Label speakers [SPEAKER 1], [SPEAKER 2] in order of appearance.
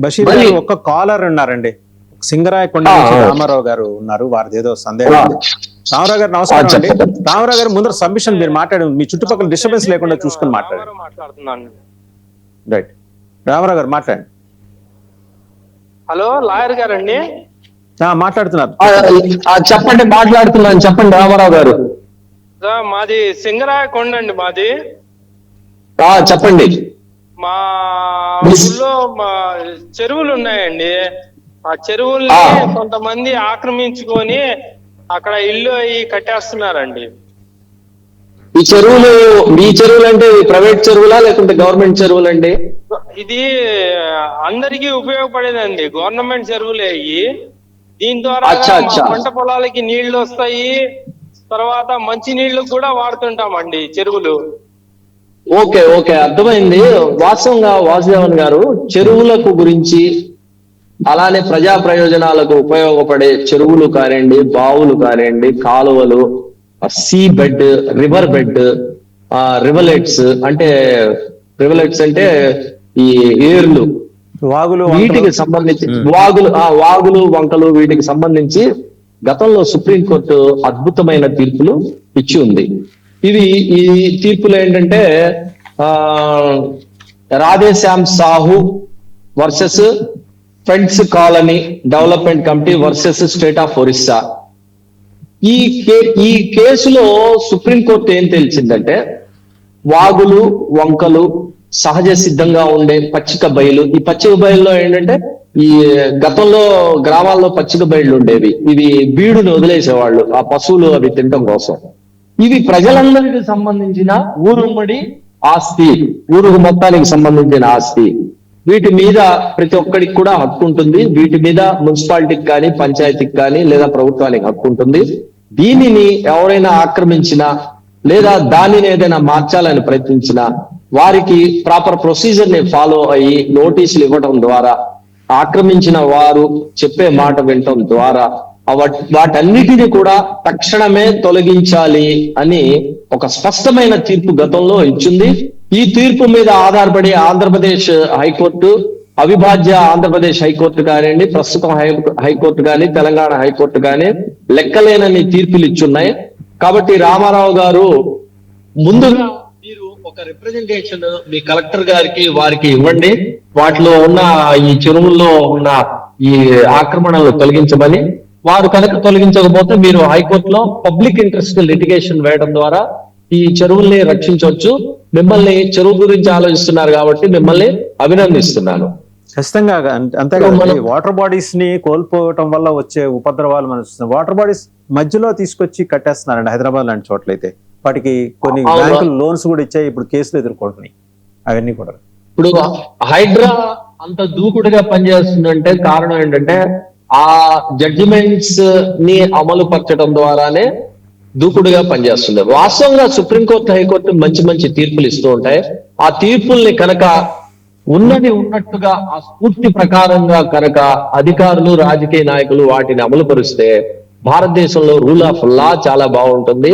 [SPEAKER 1] బషీర్ గారు ఒక కాలర్ ఉన్నారండి, సింగరాయకొండ నుంచి రామారావు గారు ఉన్నారు, వారిది ఏదో సందేహం ఉంది. రామారావు గారు నమస్కారం అండి. రామారావు గారు ముందర సబ్మిషన్ మీరు మాట్లాడి, మీ చుట్టుపక్కల డిస్టర్బెన్స్ లేకుండా చూసుకుని మాట్లాడుతున్నాను. రైట్, రామారావు గారు మాట్లాడండి.
[SPEAKER 2] హలో, లాయర్ గారండి
[SPEAKER 1] మాట్లాడుతున్నారు.
[SPEAKER 3] చెప్పండి, మాట్లాడుతున్నాను, చెప్పండి రామారావు గారు.
[SPEAKER 2] మాది సింగరాయకొండ అండి. మాది
[SPEAKER 3] చెప్పండి.
[SPEAKER 2] మా ఊళ్ళో మా చెరువులు ఉన్నాయండి. ఆ చెరువుల్ని కొంతమంది ఆక్రమించుకొని అక్కడ ఇల్లు అవి కట్టేస్తున్నారండి.
[SPEAKER 3] ఈ చెరువులు మీ చెరువులు అంటే ప్రైవేట్ చెరువులా లేకుంటే గవర్నమెంట్ చెరువులు అండి?
[SPEAKER 2] ఇది అందరికీ ఉపయోగపడేదండి, గవర్నమెంట్ చెరువులే అయ్యి. దీని ద్వారా పంట పొలాలకి నీళ్లు వస్తాయి, తర్వాత మంచి నీళ్లు కూడా వాడుతుంటామండి చెరువులు.
[SPEAKER 3] ఓకే ఓకే, అర్థమైంది. వాస్తవంగా వాసుదేవన్ గారు, చెరువులకు గురించి అలానే ప్రజా ప్రయోజనాలకు ఉపయోగపడే చెరువులు కానివ్వండి, బావులు కానివ్వండి, కాలువలు, సీ బెడ్, రివర్ బెడ్, రివలెట్స్ అంటే ఈ ఏర్లు, వీటికి సంబంధించి వాగులు వంకలు వీటికి సంబంధించి గతంలో సుప్రీంకోర్టు అద్భుతమైన తీర్పులు ఇచ్చి ఉంది. ఈ తీర్పులు ఏంటంటే Radheshyam Sahu versus friends colony development committee versus state of Orissa. ఈ కేసులో సుప్రీంకోర్టు ఏం తేల్చిందంటే, వాగులు వంకలు సహజ సిద్ధంగా ఉండే పచ్చిక బయలు, ఈ పచ్చిక బయలులో ఏంటంటే ఈ గతంలో గ్రామాల్లో పచ్చిక బయళ్ళు ఉండేవి. ఇవి బీడును వదిలేసేవాళ్ళు ఆ పశువులు అవి తినడం కోసం. ఇవి ప్రజలందరికీ సంబంధించిన ఊరుమ్మడి ఆస్తి, ఊరు మొత్తానికి సంబంధించిన ఆస్తి. వీటి మీద ప్రతి ఒక్కరికి కూడా హక్కు ఉంటుంది. వీటి మీద మున్సిపాలిటీకి కానీ పంచాయతీకి కానీ లేదా ప్రభుత్వానికి హక్కు ఉంటుంది. దీనిని ఎవరైనా ఆక్రమించినా లేదా దానిని ఏదైనా మార్చాలని ప్రయత్నించినా వారికి ప్రాపర్ ప్రొసీజర్ ని ఫాలో అయ్యి నోటీసులు ఇవ్వడం ద్వారా, ఆక్రమించిన వారు చెప్పే మాట వినటం ద్వారా వాటన్నిటిని కూడా తక్షణమే తొలగించాలి అని ఒక స్పష్టమైన తీర్పు గతంలో ఇచ్చింది. ఈ తీర్పు మీద ఆధారపడి ఆంధ్రప్రదేశ్ హైకోర్టు, అవిభాజ్య ఆంధ్రప్రదేశ్ హైకోర్టు కానివ్వండి, ప్రస్తుతం హైకోర్టు కానీ, తెలంగాణ హైకోర్టు కానీ లెక్కలేనని తీర్పులు ఇచ్చున్నాయి. కాబట్టి రామారావు గారు, ముందుగా మీరు ఒక రిప్రజెంటేషన్ మీ కలెక్టర్ గారికి వారికి ఇవ్వండి, వాటిలో ఉన్న ఈ చెరువుల్లో ఉన్న ఈ ఆక్రమణలు తొలగించమని. వారు కనుక తొలగించకపోతే మీరు హైకోర్టులో పబ్లిక్ ఇంట్రెస్ట్ లిటిగేషన్ వేయడం ద్వారా ఈ చెరువుల్ని రక్షించవచ్చు. మిమ్మల్ని చెరువు గురించి ఆలోచిస్తున్నారు కాబట్టి మిమ్మల్ని అభినందిస్తున్నాను.
[SPEAKER 1] ఖచ్చితంగా అంతేగా, వాటర్ బాడీస్ ని కోల్పోవటం వల్ల వచ్చే ఉపద్రవాలు మనం చూస్తున్నాం. వాటర్ బాడీస్ మధ్యలో తీసుకొచ్చి కట్టేస్తున్నారండి హైదరాబాద్ లాంటి చోట్లయితే. వాటికి కొన్ని బ్యాంకులు లోన్స్ కూడా ఇచ్చాయి, ఇప్పుడు కేసులు ఎదుర్కొంటున్నాయి అవన్నీ కూడా.
[SPEAKER 3] ఇప్పుడు హైడ్రా అంత దూకుడుగా పనిచేస్తుందంటే కారణం ఏంటంటే, ఆ జడ్జిమెంట్స్ ని అమలు పరచడం ద్వారానే దూకుడుగా పనిచేస్తుంది. వాస్తవంగా సుప్రీంకోర్టు, హైకోర్టు మంచి మంచి తీర్పులు ఇస్తూ ఉంటాయి. ఆ తీర్పుల్ని కనుక ఉన్నది ఉన్నట్టుగా ఆ స్ఫూర్తి ప్రకారంగా కనుక అధికారులు, రాజకీయ నాయకులు వాటిని అమలు పరుస్తే భారతదేశంలో రూల్ ఆఫ్ లా చాలా బాగుంటుంది.